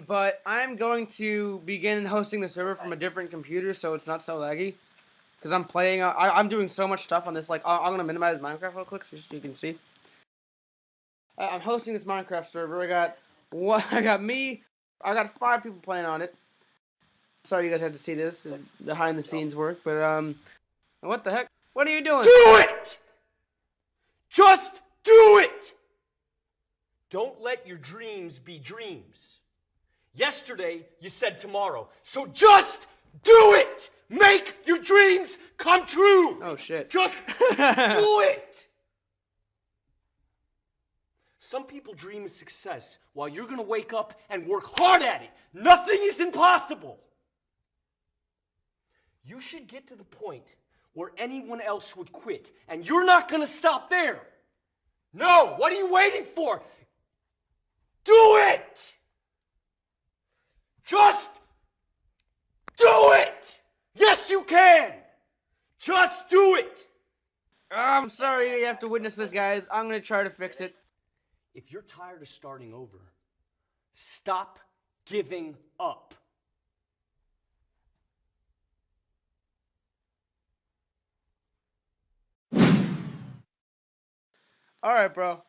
But I'm going to begin hosting the server from a different computer so it's not so laggy. Because I'm playing, I'm doing so much stuff on this, like, I'm going to minimize Minecraft real quick so you can see. I'm hosting this Minecraft server. I got 5 people playing on it. Sorry you guys had to see this. This is behind the scenes work, but, what the heck? What are you doing? Do it! Just do it! Don't let your dreams be dreams. Yesterday, you said tomorrow. So just do it! Make your dreams come true! Oh, shit. Just do it! Some people dream of success while you're gonna wake up and work hard at it. Nothing is impossible. You should get to the point where anyone else would quit, and you're not gonna stop there. No, what are you waiting for? Do it! Just do it! Yes, you can! Just do it! I'm sorry you have to witness this, guys. I'm gonna try to fix it. If you're tired of starting over, stop giving up. Alright, bro.